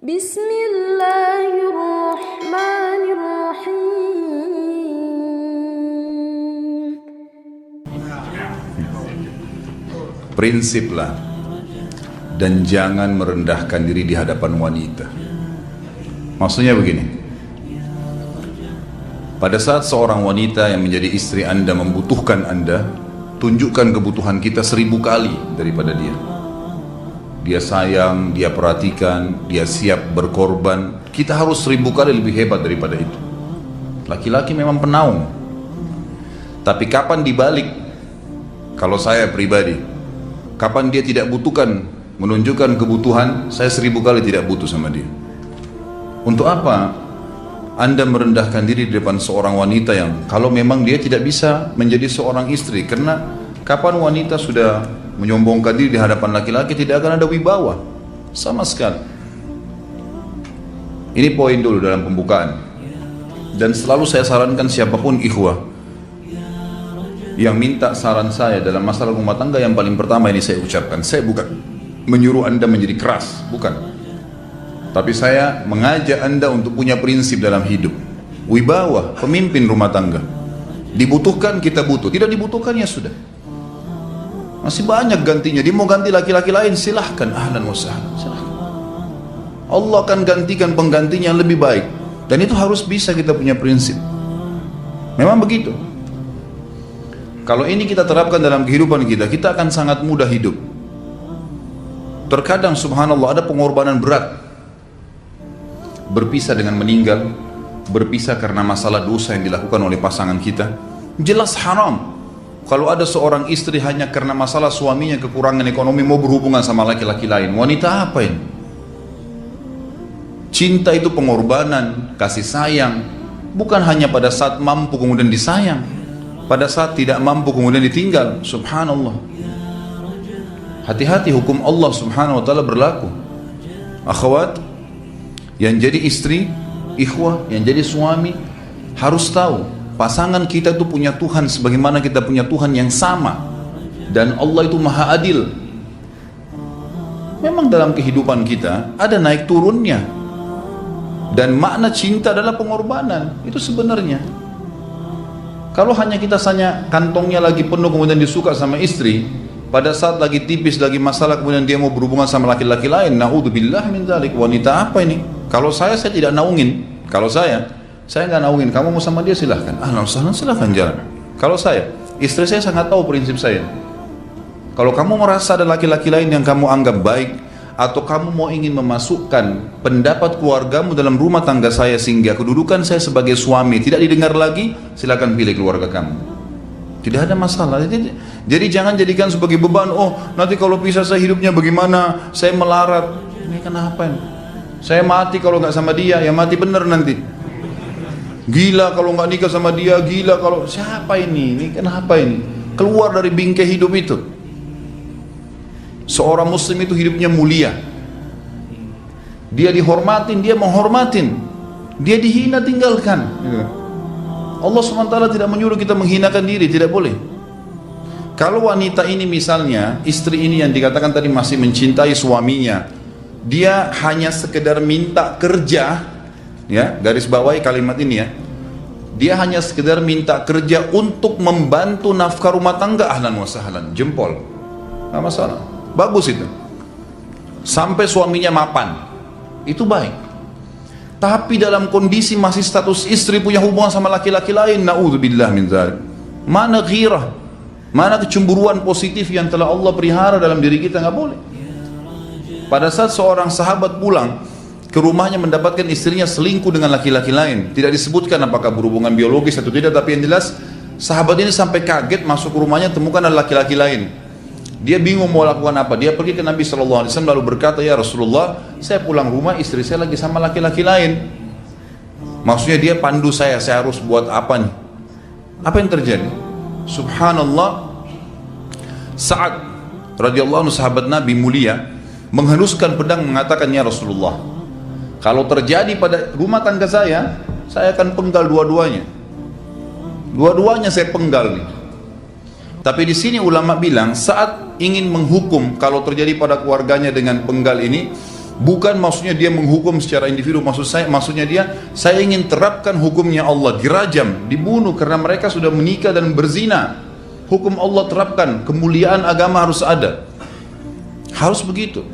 Bismillahirrahmanirrahim. Prinsiplah dan jangan merendahkan diri di hadapan wanita. Maksudnya begini, pada saat seorang wanita yang menjadi istri Anda membutuhkan Anda, tunjukkan kebutuhan kita 1000 kali daripada dia. Dia sayang, dia perhatikan, dia siap berkorban. Kita harus 1000 kali lebih hebat daripada itu. Laki-laki memang penaung. Tapi kapan dibalik? Kalau saya pribadi, kapan dia tidak butuhkan, menunjukkan kebutuhan, saya 1000 kali tidak butuh sama dia. Untuk apa Anda merendahkan diri di depan seorang wanita yang kalau memang dia tidak bisa menjadi seorang istri? Karena kapan wanita sudah menyombongkan diri di hadapan laki-laki, tidak akan ada wibawa sama sekali. Ini poin dulu dalam pembukaan. Dan selalu saya sarankan siapapun ikhwah yang minta saran saya dalam masalah rumah tangga, yang paling pertama ini saya ucapkan, saya bukan menyuruh Anda menjadi keras, bukan. Tapi saya mengajak Anda untuk punya prinsip dalam hidup. Wibawa, pemimpin rumah tangga. Dibutuhkan, kita butuh. Tidak dibutuhkan, ya sudah. Masih banyak gantinya. Dia mau ganti laki-laki lain, silahkan. Ahlan wa sahlan, silahkan. Allah akan gantikan penggantinya yang lebih baik. Dan itu harus bisa kita punya prinsip. Memang begitu. Kalau ini kita terapkan dalam kehidupan kita, kita akan sangat mudah hidup. Terkadang subhanallah ada pengorbanan berat. Berpisah dengan meninggal, berpisah karena masalah dosa yang dilakukan oleh pasangan kita, jelas haram. Kalau ada seorang istri hanya karena masalah suaminya kekurangan ekonomi mau berhubungan sama laki-laki lain, wanita apa ini? Cinta itu pengorbanan, kasih sayang, bukan hanya pada saat mampu kemudian disayang, pada saat tidak mampu kemudian ditinggal. Subhanallah. Hati-hati, hukum Allah subhanahu wa ta'ala berlaku. Akhwat yang jadi istri, ikhwah yang jadi suami, harus tahu pasangan kita itu punya Tuhan sebagaimana kita punya Tuhan yang sama. Dan Allah itu maha adil. Memang dalam kehidupan kita ada naik turunnya. Dan makna cinta adalah pengorbanan. Itu sebenarnya. Kalau hanya kita kantongnya lagi penuh kemudian disuka sama istri, pada saat lagi tipis, lagi masalah kemudian dia mau berhubungan sama laki-laki lain, na'udzubillah min dzalik. Wanita apa ini? Kalau saya tidak naungin. Kalau saya nggak naungin. Kamu mau sama dia silahkan. Ahlan silahkan jalan. Kalau saya, istri saya sangat tahu prinsip saya. Kalau kamu merasa ada laki-laki lain yang kamu anggap baik, atau kamu mau ingin memasukkan pendapat keluargamu dalam rumah tangga saya sehingga kedudukan saya sebagai suami tidak didengar lagi, silakan pilih keluarga kamu. Tidak ada masalah. Jadi jangan jadikan sebagai beban. Oh, nanti kalau pisah saya hidupnya bagaimana? Saya melarat. Ini kenapa ini? Saya mati kalau nggak sama dia, ya mati bener nanti. Gila kalau nggak nikah sama dia, gila kalau siapa ini? Ini kenapa ini? Keluar dari bingkai hidup itu. Seorang muslim itu hidupnya mulia. Dia dihormatin, dia menghormatin. Dia dihina, tinggalkan. Allah SWT tidak menyuruh kita menghinakan diri, tidak boleh. Kalau wanita ini misalnya, istri ini yang dikatakan tadi masih mencintai suaminya, dia hanya sekedar minta kerja, ya, garis bawahi kalimat ini ya. Dia hanya sekedar minta kerja untuk membantu nafkah rumah tangga, ahlan wa sahlan, jempol. Nggak masalah. Bagus itu. Sampai suaminya mapan. Itu baik. Tapi dalam kondisi masih status istri punya hubungan sama laki-laki lain, na'udzubillah min dzalik. Mana ghirah? Mana kecemburuan positif yang telah Allah pelihara dalam diri kita? Nggak boleh. Pada saat seorang sahabat pulang ke rumahnya mendapatkan istrinya selingkuh dengan laki-laki lain, tidak disebutkan apakah berhubungan biologis atau tidak, tapi yang jelas sahabat ini sampai kaget masuk ke rumahnya temukan ada laki-laki lain. Dia bingung mau lakukan apa. Dia pergi ke Nabi SAW lalu berkata, ya Rasulullah, saya pulang rumah istri saya lagi sama laki-laki lain. Maksudnya dia pandu saya harus buat apa nih? Apa yang terjadi? Subhanallah, Sa'ad radhiyallahu anhu sahabat Nabi mulia menghenuskan pedang mengatakan, ya Rasulullah, kalau terjadi pada rumah tangga saya akan penggal dua-duanya. Dua-duanya saya penggal nih. Tapi di sini ulama bilang saat ingin menghukum kalau terjadi pada keluarganya dengan penggal ini, Bukan maksudnya dia menghukum secara individu, maksudnya saya ingin terapkan hukumnya Allah, dirajam, dibunuh karena mereka sudah menikah dan berzina. Hukum Allah terapkan, kemuliaan agama harus ada. Harus begitu.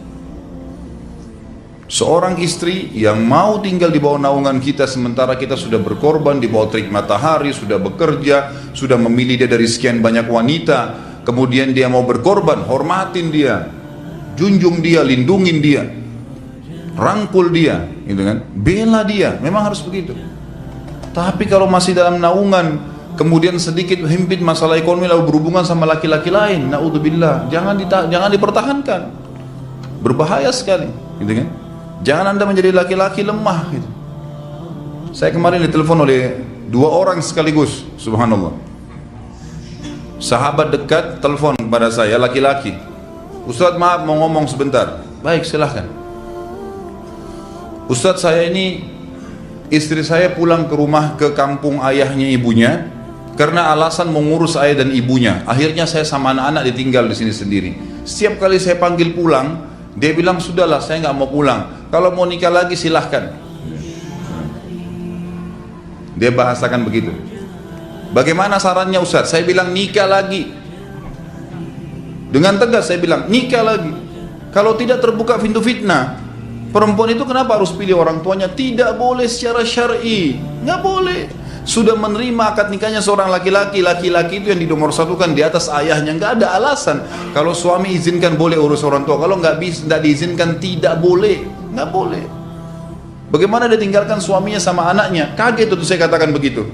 Seorang istri yang mau tinggal di bawah naungan kita sementara kita sudah berkorban di bawah terik matahari, sudah bekerja, sudah memilih dia dari sekian banyak wanita, kemudian dia mau berkorban, hormatin dia, junjung dia, lindungin dia, rangkul dia, gitu kan? Bela dia, memang harus begitu. Tapi kalau masih dalam naungan, kemudian sedikit himpit masalah ekonomi lalu berhubungan sama laki-laki lain, naudzubillah, jangan dipertahankan. Berbahaya sekali, gitu kan? Jangan Anda menjadi laki-laki lemah, gitu. Saya kemarin ditelepon oleh 2 orang sekaligus, subhanallah. Sahabat dekat telepon kepada saya, laki-laki. Ustaz, maaf mau ngomong sebentar. Baik, silahkan. Ustaz, saya ini, istri saya pulang ke rumah ke kampung ayahnya ibunya karena alasan mengurus ayah dan ibunya. Akhirnya saya sama anak-anak ditinggal di sini sendiri. Setiap kali saya panggil pulang, dia bilang sudahlah, saya nggak mau pulang. Kalau mau nikah lagi silahkan. Dia bahasakan begitu. Bagaimana sarannya Ustaz? Saya bilang nikah lagi. Dengan tegas saya bilang nikah lagi. Kalau tidak terbuka pintu fitnah. Perempuan itu kenapa harus pilih orang tuanya? Tidak boleh secara syar'i, nggak boleh. Sudah menerima akad nikahnya seorang laki-laki, laki-laki itu yang dinomorsatukan di atas ayahnya, nggak ada alasan. Kalau suami izinkan boleh urus orang tua, kalau nggak diizinkan tidak boleh, nggak boleh. Bagaimana dia tinggalkan suaminya sama anaknya? Kaget itu saya katakan begitu.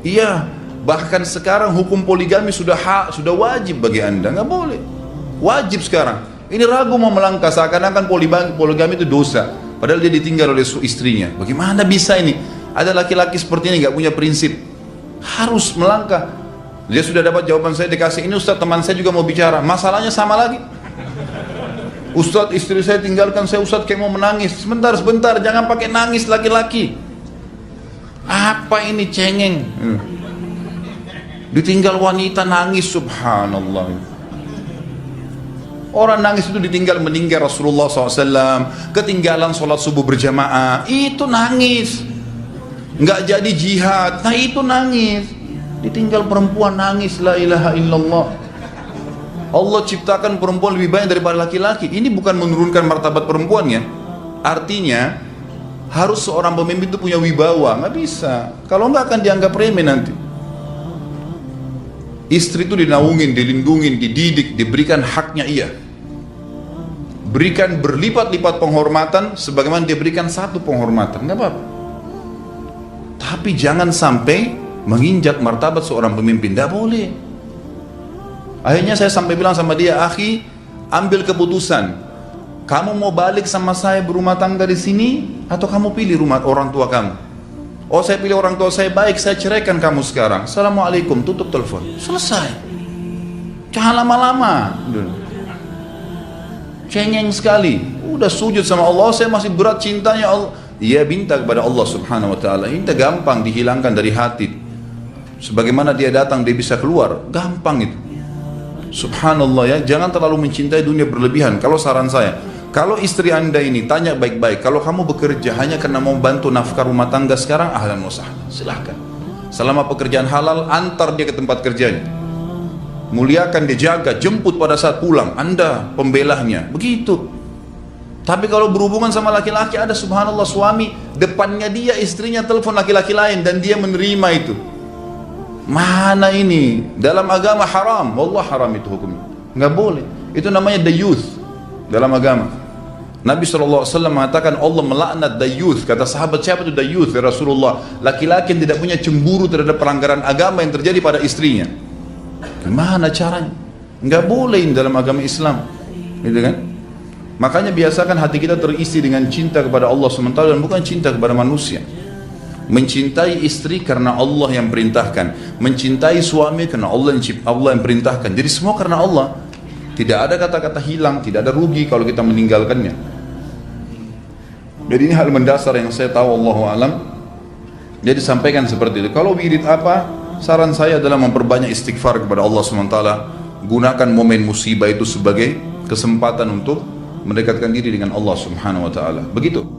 Iya, bahkan sekarang hukum poligami sudah wajib bagi Anda, nggak boleh. Wajib sekarang. Ini ragu mau melangkah seakan-akan poligami itu dosa. Padahal dia ditinggal oleh istrinya. Bagaimana bisa ini? Ada laki-laki seperti ini nggak punya prinsip. Harus melangkah. Dia sudah dapat jawaban saya dikasih. Ini Ustaz, teman saya juga mau bicara. Masalahnya sama lagi. Ustaz, istri saya tinggalkan saya, Ustaz, kayak mau menangis. Sebentar, jangan pakai nangis laki-laki. Apa ini cengeng? Ditinggal wanita nangis, subhanallah. Orang nangis itu ditinggal meninggal Rasulullah SAW, ketinggalan sholat subuh berjamaah, itu nangis. Nggak jadi jihad, nah itu nangis. Ditinggal perempuan nangis, la ilaha illallah. Allah ciptakan perempuan lebih banyak daripada laki-laki. Ini bukan menurunkan martabat perempuannya. Artinya harus seorang pemimpin itu punya wibawa. Nggak bisa, kalau nggak akan dianggap remeh nanti. Istri itu dinaungin, dilindungin, dididik, diberikan haknya ia. Berikan berlipat-lipat penghormatan sebagaimana dia berikan satu penghormatan, nggak apa-apa. Tapi jangan sampai menginjak martabat seorang pemimpin, nggak boleh. Akhirnya saya sampai bilang sama dia, akhi, ambil keputusan. Kamu mau balik sama saya berumah tangga di sini, atau kamu pilih rumah orang tua kamu? Oh, saya pilih orang tua saya, baik, saya ceraikan kamu sekarang. Assalamualaikum, tutup telepon. Selesai. Jangan lama-lama. Cengeng sekali. Udah sujud sama Allah, saya masih berat cintanya Allah. Dia minta kepada Allah subhanahu wa ta'ala. Ini gampang dihilangkan dari hati. Sebagaimana dia datang, dia bisa keluar. Gampang itu. Subhanallah ya, jangan terlalu mencintai dunia berlebihan. Kalau saran saya, kalau istri Anda ini tanya baik-baik, kalau kamu bekerja hanya karena mau bantu nafkah rumah tangga sekarang, ahlan wa sahlan, silahkan. Selama pekerjaan halal, antar dia ke tempat kerjanya. Muliakan dia, jaga, jemput pada saat pulang, Anda pembelahnya, begitu. Tapi kalau berhubungan sama laki-laki, ada subhanallah suami, depannya dia istrinya telepon laki-laki lain dan dia menerima itu. Mana ini? Dalam agama haram, wallah haram itu hukumnya. Nggak boleh. Itu namanya dayuth dalam agama. Nabi SAW mengatakan Allah melaknat dayuth. Kata sahabat, siapa itu dayuth ya Rasulullah? Laki-laki yang tidak punya cemburu terhadap pelanggaran agama yang terjadi pada istrinya. Gimana caranya? Nggak boleh dalam agama Islam, gitu kan? Makanya biasakan hati kita terisi dengan cinta kepada Allah SWT dan bukan cinta kepada manusia. Mencintai istri karena Allah yang perintahkan, mencintai suami karena Allah yang perintahkan. Jadi semua karena Allah. Tidak ada kata-kata hilang, tidak ada rugi kalau kita meninggalkannya. Jadi ini hal mendasar yang saya tahu, Allahu alam. Jadi sampaikan seperti itu. Kalau wirid apa? Saran saya adalah memperbanyak istighfar kepada Allah SWT. Gunakan momen musibah itu sebagai kesempatan untuk mendekatkan diri dengan Allah Subhanahu wa taala. Begitu.